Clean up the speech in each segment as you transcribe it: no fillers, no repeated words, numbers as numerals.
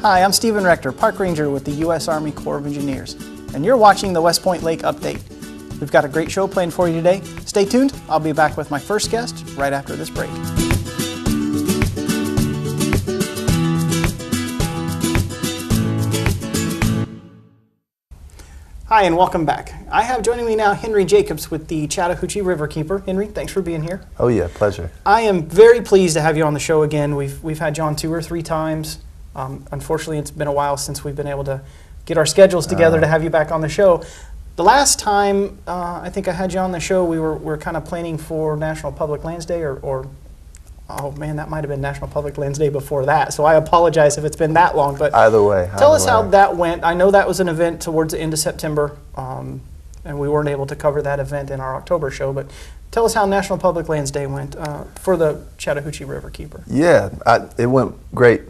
Hi, I'm Steven Rector, Park Ranger with the U.S. Army Corps of Engineers, and you're watching the West Point Lake Update. We've got a great show planned for you today. Stay tuned. I'll be back with my first guest right after this break. Hi, and welcome back. I have joining me now Henry Jacobs with the Chattahoochee Riverkeeper. Henry, thanks for being here. Oh yeah, pleasure. I am very pleased to have you on the show again. We've had you on 2 or 3 times. Unfortunately, it's been a while since we've been able to get our schedules together to have you back on the show. The last time I think I had you on the show, we were kind of planning for National Public Lands Day, or oh man, that might have been National Public Lands Day before that. So I apologize if it's been that long. But either way, tell us how that went. I know that was an event towards the end of September, and we weren't able to cover that event in our October show. But tell us how National Public Lands Day went for the Chattahoochee Riverkeeper. Yeah, it went great.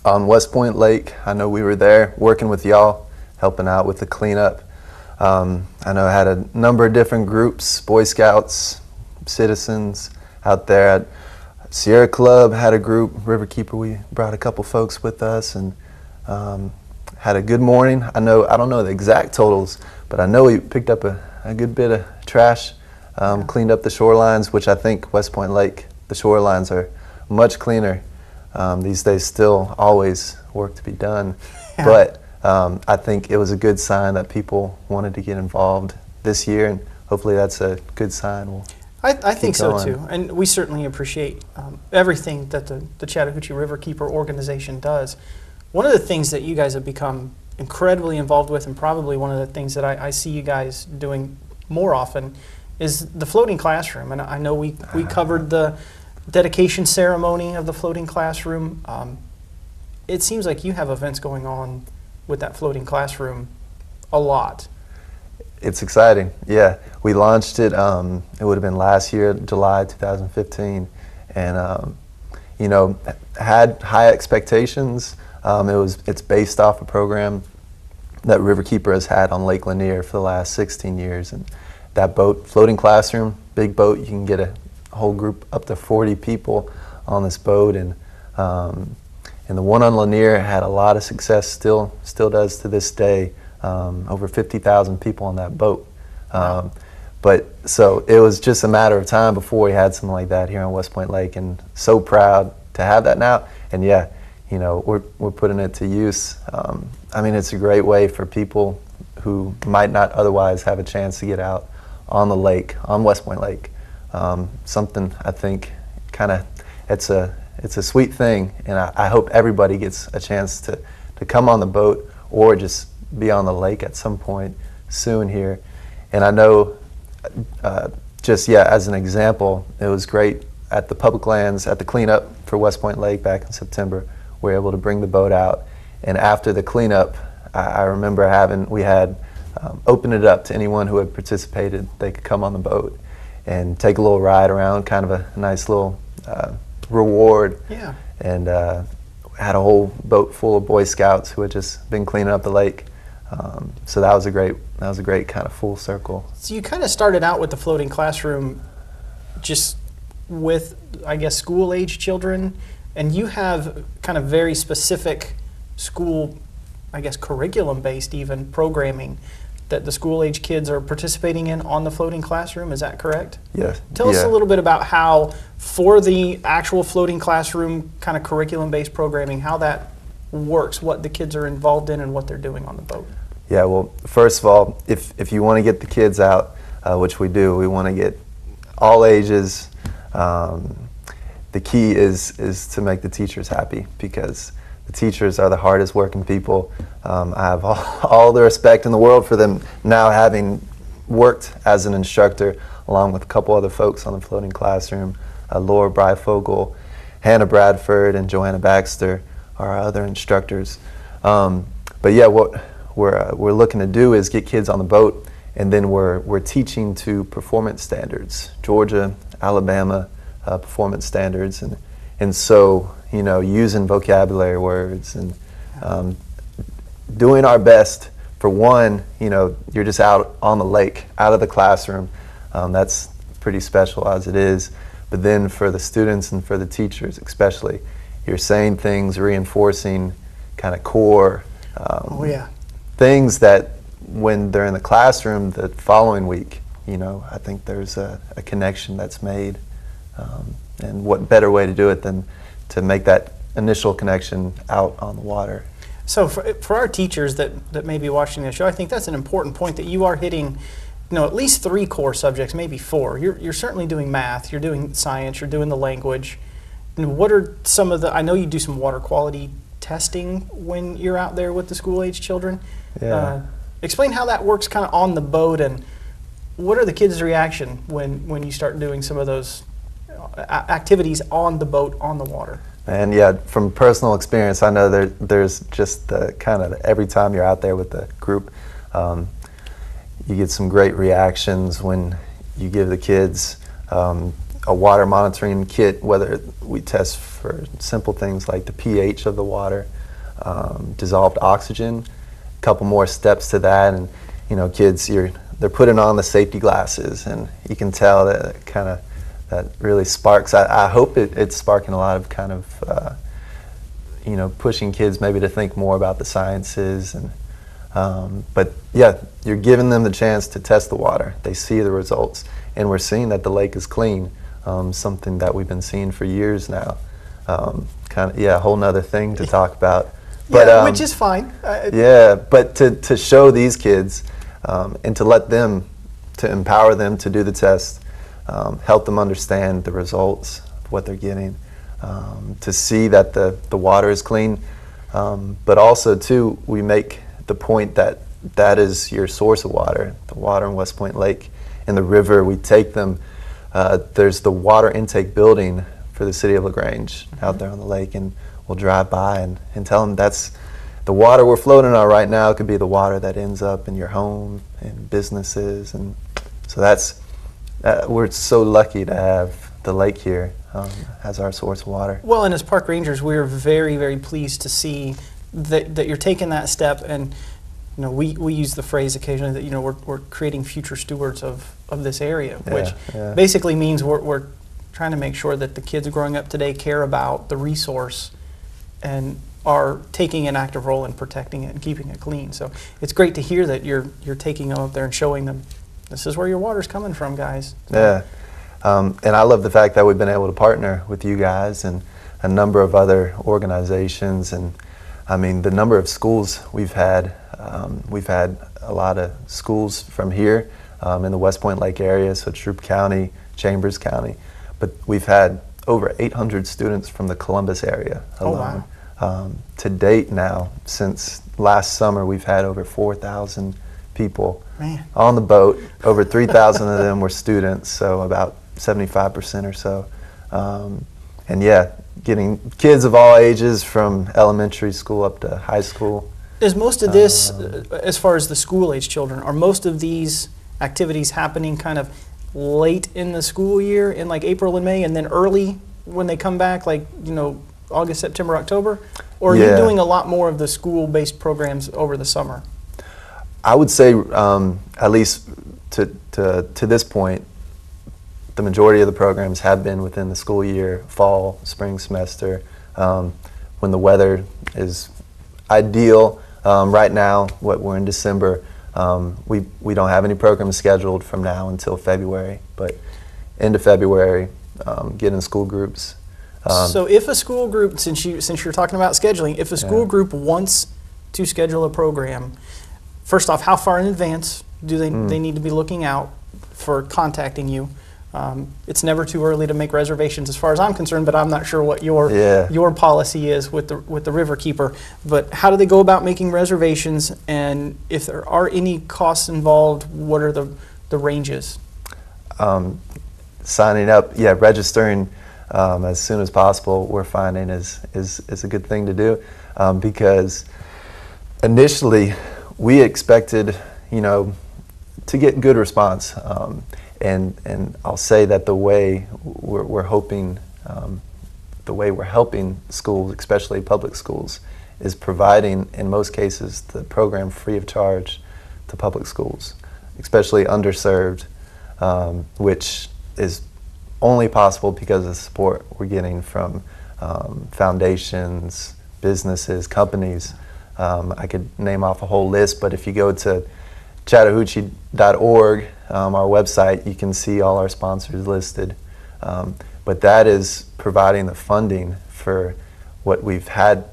On West Point Lake, I know we were there working with y'all, helping out with the cleanup. I know I had a number of different groups, Boy Scouts, citizens out there at Sierra Club, had a group, Riverkeeper, we brought a couple folks with us and had a good morning. I don't know the exact totals, but I know we picked up a good bit of trash, cleaned up the shorelines, which I think West Point Lake, the shorelines are much cleaner these days. Still always work to be done, yeah. But I think it was a good sign that people wanted to get involved this year, and hopefully that's a good sign. I think so too, and we certainly appreciate everything that the Chattahoochee Riverkeeper organization does. One of the things that you guys have become incredibly involved with, and probably one of the things that I see you guys doing more often, is the floating classroom. And I know we covered the dedication ceremony of the floating classroom. It seems like you have events going on with that floating classroom a lot. It's exciting, yeah. We launched it, it would have been last year, July 2015, and you know, had high expectations. It's based off a program that Riverkeeper has had on Lake Lanier for the last 16 years, and that boat, floating classroom, big boat, you can get a whole group up to 40 people on this boat, and the one on Lanier had a lot of success, still does to this day. Over 50,000 people on that boat. But so it was just a matter of time before we had something like that here on West Point Lake, and so proud to have that now. And yeah, you know, we're putting it to use. I mean, it's a great way for people who might not otherwise have a chance to get out on the lake, on West Point Lake. Something I think kind of, it's a sweet thing, and I hope everybody gets a chance to come on the boat or just be on the lake at some point soon here. And I know, as an example, it was great at the public lands, at the cleanup for West Point Lake back in September. We were able to bring the boat out, and after the cleanup, I remember we had opened it up to anyone who had participated. They could come on the boat and take a little ride around, kind of a nice little reward. Yeah. And had a whole boat full of Boy Scouts who had just been cleaning up the lake. So that was a great kind of full circle. So you kind of started out with the floating classroom just with, I guess, school-age children, and you have kind of very specific school, I guess, curriculum-based even programming that the school-age kids are participating in on the floating classroom. Is that correct? Yes. Tell us a little bit about how, for the actual floating classroom kind of curriculum-based programming, how that works, what the kids are involved in and what they're doing on the boat. Yeah, well, first of all, if you want to get the kids out, which we do, we want to get all ages. The key is to make the teachers happy, because the teachers are the hardest working people. I have all the respect in the world for them now, having worked as an instructor along with a couple other folks on the floating classroom. Laura Breifogel, Hannah Bradford, and Joanna Baxter are our other instructors. But yeah, what we're looking to do is get kids on the boat, and then we're teaching to performance standards, Georgia, Alabama performance standards, and so, you know, using vocabulary words and doing our best. For one, you know, you're just out on the lake, out of the classroom. That's pretty special as it is. But then for the students and for the teachers especially, you're saying things, reinforcing kind of core Oh yeah. things that when they're in the classroom the following week, you know, I think there's a connection that's made. And what better way to do it than to make that initial connection out on the water. So for our teachers that may be watching this show, I think that's an important point, that you are hitting, you know, at least 3 core subjects, maybe 4. You're certainly doing math, you're doing science, you're doing the language. And what are some of the, I know you do some water quality testing when you're out there with the school-age children. Yeah. Explain how that works kind of on the boat, and what are the kids' reaction when you start doing some of those activities on the boat, on the water? And yeah, from personal experience, I know there's just the kind of every time you're out there with the group, you get some great reactions when you give the kids a water monitoring kit, whether we test for simple things like the pH of the water, dissolved oxygen, a couple more steps to that, and you know, kids, they're putting on the safety glasses, and you can tell that kind of that really sparks. I hope it's sparking a lot of kind of you know, pushing kids maybe to think more about the sciences, and but yeah, you're giving them the chance to test the water. They see the results, and we're seeing that the lake is clean. Something that we've been seeing for years now. Kind of, yeah, a whole nother thing to talk about. But, yeah, which is fine. Yeah, but to show these kids and to let them, to empower them to do the test, help them understand the results of what they're getting, to see that the water is clean, but also too, we make the point that that is your source of water, the water in West Point Lake. In the river, we take them. There's the water intake building for the City of LaGrange out there on the lake, and we'll drive by and tell them that's the water we're floating on right now. It could be the water that ends up in your home and businesses, and so that's we're so lucky to have the lake here as our source of water. Well, and as park rangers, we're very, very pleased to see that you're taking that step. And you know, we use the phrase occasionally that, you know, we're creating future stewards of this area, which basically means we're trying to make sure that the kids growing up today care about the resource and are taking an active role in protecting it and keeping it clean. So it's great to hear that you're taking them up there and showing them this is where your water's coming from, guys. Yeah, and I love the fact that we've been able to partner with you guys and a number of other organizations, and I mean the number of schools we've had. We've had a lot of schools from here in the West Point Lake area, so Troup County, Chambers County, but we've had over 800 students from the Columbus area alone. Oh, wow. To date now, since last summer, we've had over 4,000 people on the boat. Over 3,000 of them were students, so about 75% or so. And yeah, getting kids of all ages from elementary school up to high school. Is most of this, as far as the school-age children, are most of these activities happening kind of late in the school year, in like April and May, and then early when they come back, like, you know, August, September, October? Or are you doing a lot more of the school-based programs over the summer? I would say, at least to this point, the majority of the programs have been within the school year, fall, spring semester, when the weather is ideal. Right now, we're in December. We don't have any programs scheduled from now until February, but into February, get in school groups. So if a school group, since you're talking about scheduling, if a school group wants to schedule a program, first off, how far in advance do they need to be looking out for contacting you? It's never too early to make reservations as far as I'm concerned, but I'm not sure what your policy is with the river keeper. But how do they go about making reservations, and if there are any costs involved, what are the ranges? Signing up, registering as soon as possible, we're finding is a good thing to do, because initially we expected, you know, to get good response. And I'll say that the way we're hoping, the way we're helping schools, especially public schools, is providing, in most cases, the program free of charge to public schools, especially underserved, which is only possible because of the support we're getting from foundations, businesses, companies. I could name off a whole list, but if you go to chattahoochee.org, our website, you can see all our sponsors listed. But that is providing the funding for what we've had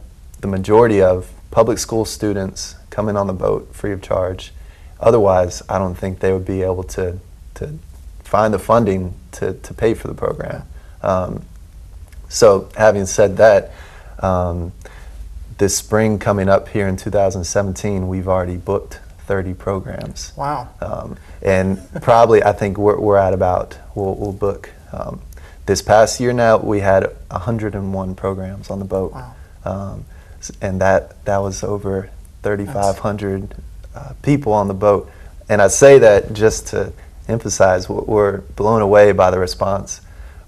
the majority of public school students coming on the boat free of charge. Otherwise, I don't think they would be able to find the funding to pay for the program. So having said that, this spring coming up here in 2017, we've already booked 30 programs. Wow. And probably, I think we're at about, we'll book, this past year now, we had 101 programs on the boat. Wow. And that was over 3,500 people on the boat. And I say that just to emphasize, we're blown away by the response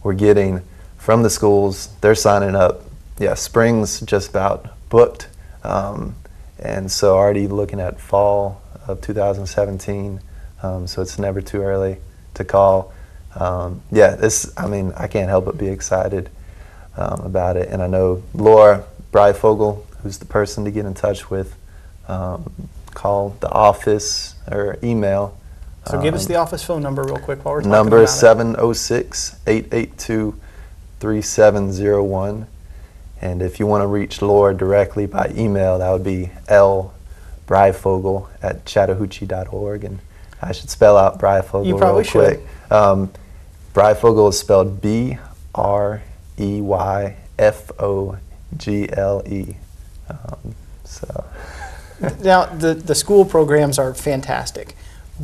we're getting from the schools. They're signing up. Yeah, spring's just about booked. And so already looking at fall of 2017. So it's never too early to call. Yeah, I can't help but be excited about it. And I know Laura Breifogel, who's the person to get in touch with, call the office or email. So give us the office phone number real quick while we're talking Number about it. Number 706-882-3701. And if you want to reach Laura directly by email, that would be lbreifogel@chattahoochee.org. And I should spell out Breifogel You probably real quick. Breifogel is spelled Breyfogle. So. Now, the school programs are fantastic,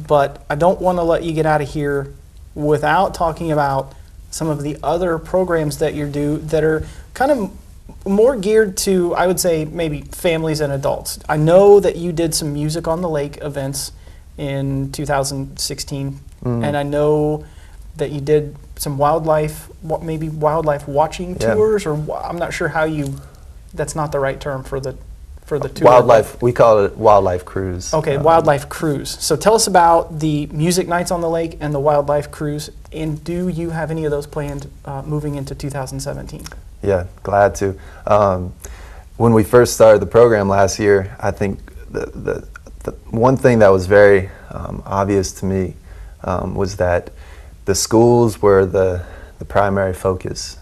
but I don't want to let you get out of here without talking about some of the other programs that you do that are kind of more geared to, I would say, maybe families and adults. I know that you did some Music on the Lake events in 2016, and I know that you did some wildlife watching tours, or I'm not sure how that's not the right term for the tour. Wildlife, we call it wildlife cruise. Okay, wildlife cruise. So tell us about the music nights on the lake and the wildlife cruise, and do you have any of those planned moving into 2017? Yeah, glad to. When we first started the program last year, I think the one thing that was very obvious to me was that the schools were the primary focus,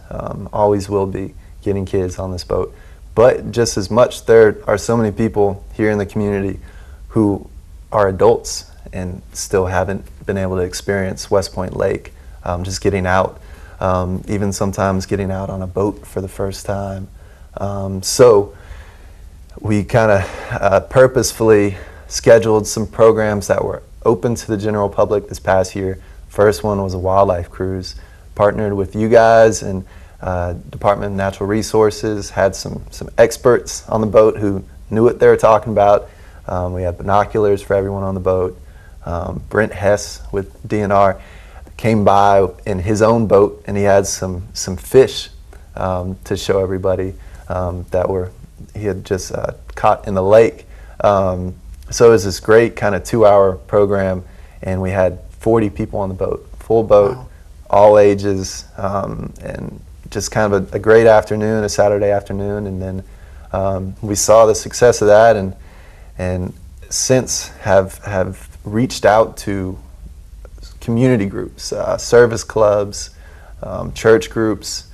always will be, getting kids on this boat. But just as much, there are so many people here in the community who are adults and still haven't been able to experience West Point Lake, just getting out, even sometimes getting out on a boat for the first time. So we kind of purposefully scheduled some programs that were open to the general public this past year. First one was a wildlife cruise, partnered with you guys and Department of Natural Resources, had some experts on the boat who knew what they were talking about. We had binoculars for everyone on the boat. Brent Hess with DNR came by in his own boat, and he had some fish to show everybody that he had just caught in the lake. So it was this great kind of 2-hour program, and we had 40 people on the boat, full boat, wow, all ages, and just kind of a great afternoon, a Saturday afternoon. And then we saw the success of that, and since have reached out to community groups, service clubs, church groups,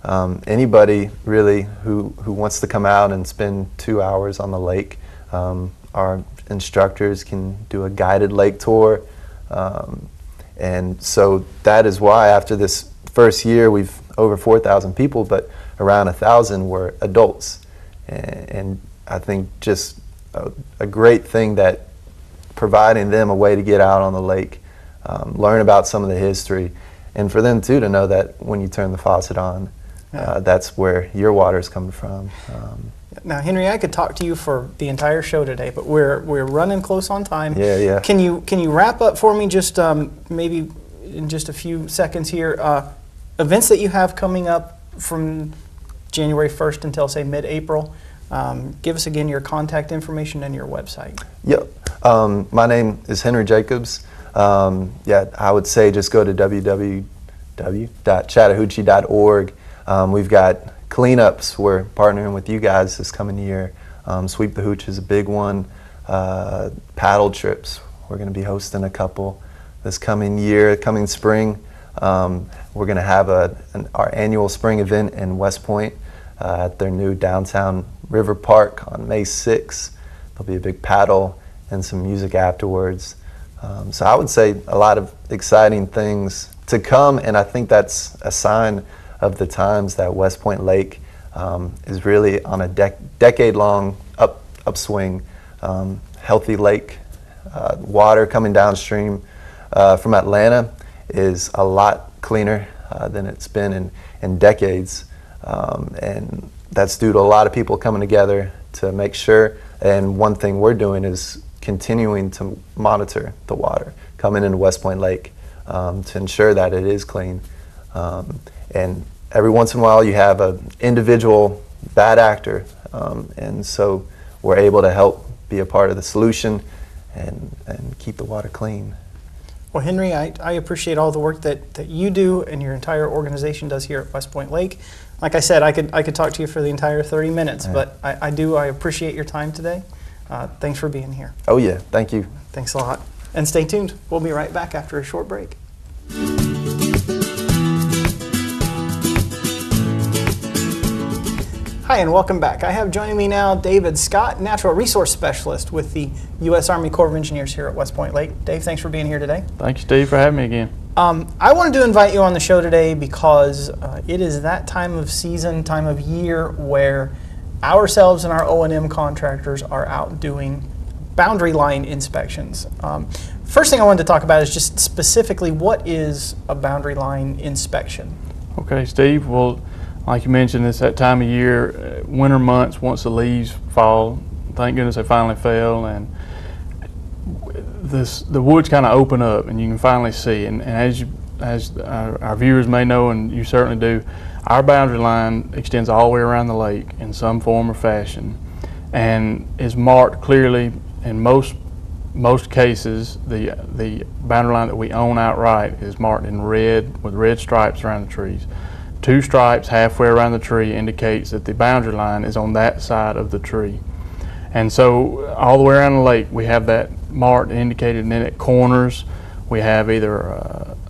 anybody really who wants to come out and spend 2 hours on the lake. Our instructors can do a guided lake tour, and so that is why after this first year we've over 4,000 people, but around 1,000 were adults, and I think just a great thing that providing them a way to get out on the lake, learn about some of the history, and for them too to know that when you turn the faucet on, that's where your water's coming from. Now, Henry, I could talk to you for the entire show today, but we're running close on time. Yeah. Can you wrap up for me just maybe in just a few seconds here? Events that you have coming up from January 1st until, say, mid-April. Give us again your contact information and your website. Yep. My name is Henry Jacobs. I would say just go to www.chattahoochee.org. We've got cleanups, we're partnering with you guys this coming year. Sweep the Hooch is a big one. Paddle trips, we're going to be hosting a couple this coming year, coming spring. We're going to have our annual spring event in West Point at their new downtown river park on May 6th. There'll be a big paddle and some music afterwards. So I would say a lot of exciting things to come, and I think that's a sign of the times that West Point Lake is really on a decade-long upswing. Healthy lake, water coming downstream from Atlanta is a lot cleaner than it's been in decades, and that's due to a lot of people coming together to make sure. And one thing we're doing is continuing to monitor the water coming into West Point Lake to ensure that it is clean. And every once in a while you have an individual bad actor, and so we're able to help be a part of the solution and keep the water clean. Well, Henry, I appreciate all the work that you do and your entire organization does here at West Point Lake. Like I said, I could talk to you for the entire 30 minutes, Right. but I appreciate your time today. Thanks for being here. Oh yeah, thank you. Thanks a lot. And stay tuned. We'll be right back after a short break. Hi, and welcome back. I have joining me now David Scott, Natural Resource Specialist with the U.S. Army Corps of Engineers here at West Point Lake. Dave, thanks for being here today. Thank you, Steve, for having me again. I wanted to invite you on the show today because it is that time of season, time of year where ourselves and our O&M contractors are out doing boundary line inspections. First thing I wanted to talk about is just specifically what is a boundary line inspection? Okay, Steve, well, like you mentioned, it's that time of year, winter months, once the leaves fall, thank goodness they finally fell, and the woods kind of open up and you can finally see. And as our viewers may know, and you certainly do, our boundary line extends all the way around the lake in some form or fashion and is marked clearly. In most cases, the boundary line that we own outright is marked in red with red stripes around the trees. 2 stripes halfway around the tree indicates that the boundary line is on that side of the tree. And so all the way around the lake we have that marked and indicated, and then at corners we have either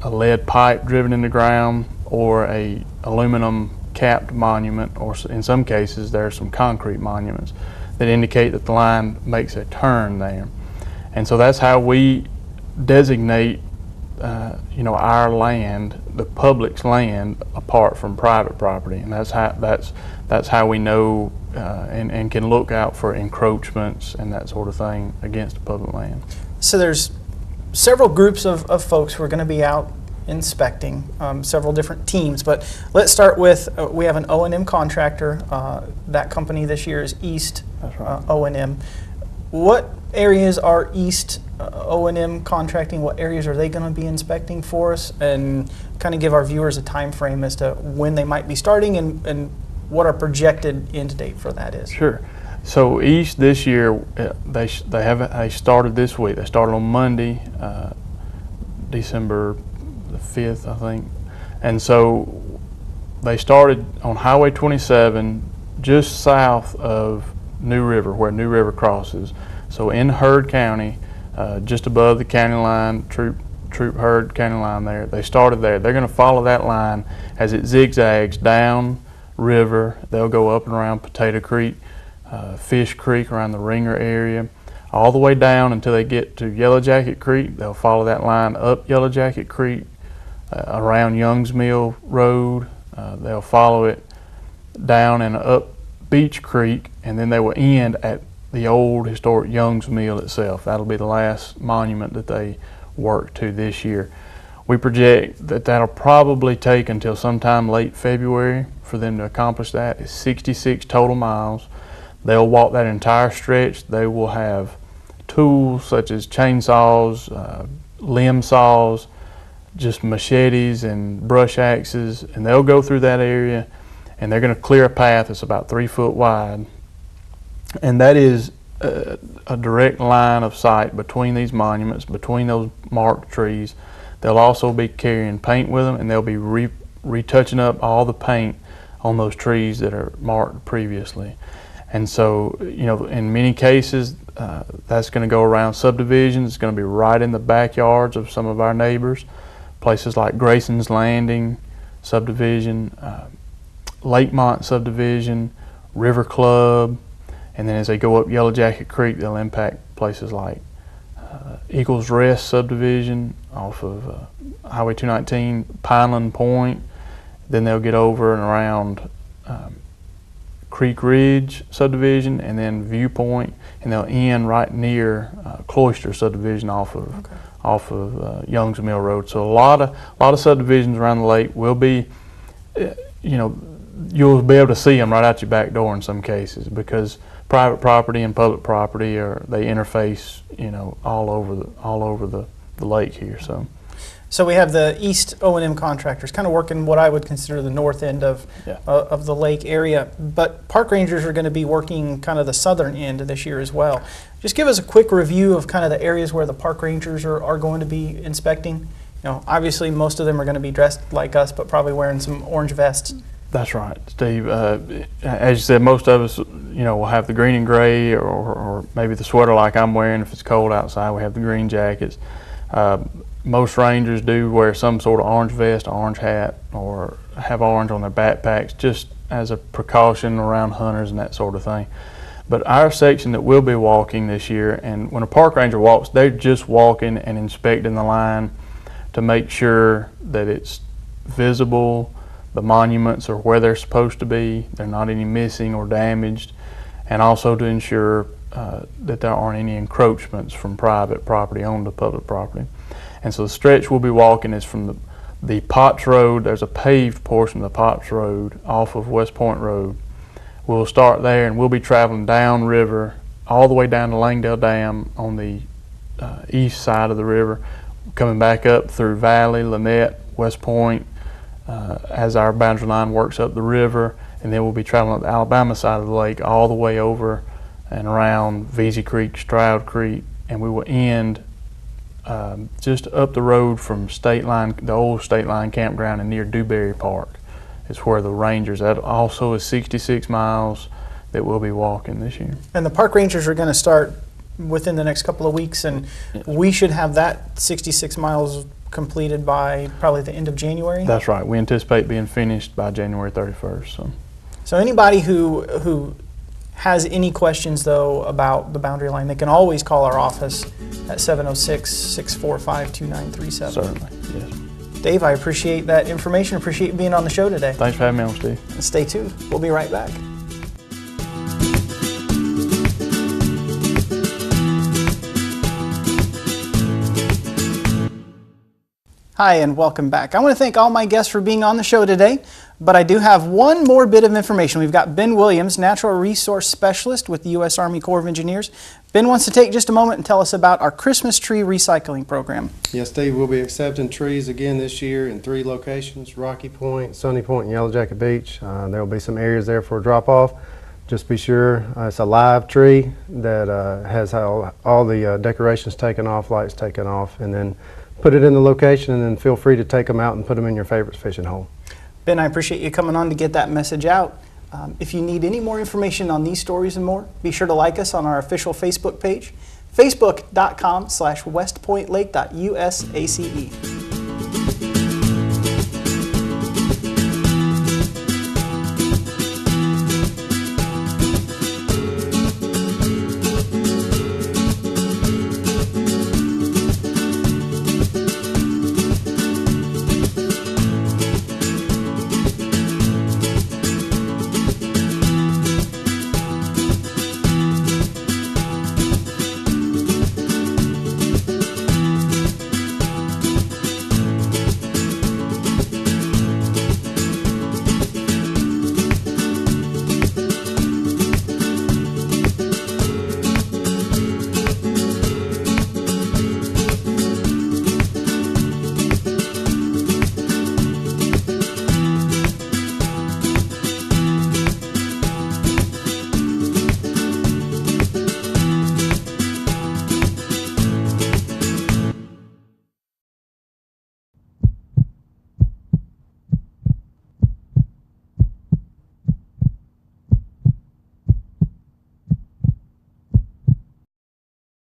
a lead pipe driven in the ground or a aluminum capped monument, or in some cases there are some concrete monuments that indicate that the line makes a turn there. And so that's how we designate our land, the public's land, apart from private property, and that's how we know and can look out for encroachments and that sort of thing against the public land. So there's several groups of folks who are going to be out inspecting, several different teams, but let's start with we have an O&M contractor. That company this year is East O&M. What areas are East O&M contracting? What areas are they going to be inspecting for us? And kind of give our viewers a time frame as to when they might be starting and what our projected end date for that is. Sure. So East this year, they started this week. They started on Monday, December the 5th, I think. And so they started on Highway 27 just south of New River, where New River crosses. So in Heard County, just above the county line, Troop Heard County line there, they started there. They're going to follow that line as it zigzags down river. They'll go up and around Potato Creek, Fish Creek around the Ringer area, all the way down until they get to Yellow Jacket Creek. They'll follow that line up Yellow Jacket Creek, around Young's Mill Road. They'll follow it down and up Beach Creek, and then they will end at the old historic Young's Mill itself. That'll be the last monument that they work to this year. We project that that'll probably take until sometime late February for them to accomplish that. It's 66 total miles. They'll walk that entire stretch. They will have tools such as chainsaws, limb saws, just machetes and brush axes, and they'll go through that area and they're going to clear a path that's about 3 foot wide, and that is a direct line of sight between these monuments, between those marked trees. They'll also be carrying paint with them, and they'll be retouching up all the paint on those trees that are marked previously. And so, you know, in many cases, that's going to go around subdivisions. It's going to be right in the backyards of some of our neighbors. Places like Grayson's Landing subdivision, Lakemont subdivision, River Club, and then as they go up Yellow Jacket Creek, they'll impact places like Eagles Rest subdivision off of Highway 219, Pineland Point. Then they'll get over and around Creek Ridge subdivision, and then Viewpoint, and they'll end right near Cloister subdivision off of Young's Mill Road. So a lot of subdivisions around the lake will be, you know, you'll be able to see them right out your back door in some cases, because private property and public property they interface, you know, all over the lake here. So we have the East O&M Contractors kind of working what I would consider the north end of the lake area, but park rangers are going to be working kind of the southern end this year as well. Just give us a quick review of kind of the areas where the park rangers are going to be inspecting. You know, obviously most of them are going to be dressed like us, but probably wearing some orange vests. That's right, Steve. As you said, most of us, you know, will have the green and gray, or maybe the sweater like I'm wearing. If it's cold outside, we have the green jackets. Most rangers do wear some sort of orange vest, orange hat, or have orange on their backpacks, just as a precaution around hunters and that sort of thing. But our section that we'll be walking this year, and when a park ranger walks, they're just walking and inspecting the line to make sure that it's visible, the monuments are where they're supposed to be, they're not any missing or damaged, and also to ensure that there aren't any encroachments from private property onto public property. And so the stretch we'll be walking is from the Potts Road. There's a paved portion of the Potts Road off of West Point Road. We'll start there, and we'll be traveling down river all the way down to Langdale Dam on the east side of the river, coming back up through Valley, Lynette, West Point, as our boundary line works up the river, and then we'll be traveling up the Alabama side of the lake all the way over and around Veazey Creek, Stroud Creek, and we will end just up the road from State Line, the old State Line campground, and near Dewberry Park is where the rangers, that also is 66 miles that we'll be walking this year. And the park rangers are going to start within the next couple of weeks, and we should have that 66 miles completed by probably the end of January? That's right. We anticipate being finished by January 31st. So anybody who has any questions, though, about the boundary line, they can always call our office at 706-645-2937. Certainly, yes. Dave, I appreciate that information. Appreciate you being on the show today. Thanks for having me on, Steve. And stay tuned. We'll be right back. Hi, and welcome back. I want to thank all my guests for being on the show today, but I do have one more bit of information. We've got Ben Williams, Natural Resource Specialist with the U.S. Army Corps of Engineers. Ben wants to take just a moment and tell us about our Christmas tree recycling program. Yes, Steve, we'll be accepting trees again this year in 3 locations, Rocky Point, Sunny Point, and Yellow Jacket Beach. There will be some areas there for a drop-off. Just be sure it's a live tree that has all the decorations taken off, lights taken off, and then put it in the location, and then feel free to take them out and put them in your favorite fishing hole. Ben, I appreciate you coming on to get that message out. If you need any more information on these stories and more, be sure to like us on our official Facebook page, facebook.com/westpointlake.usace.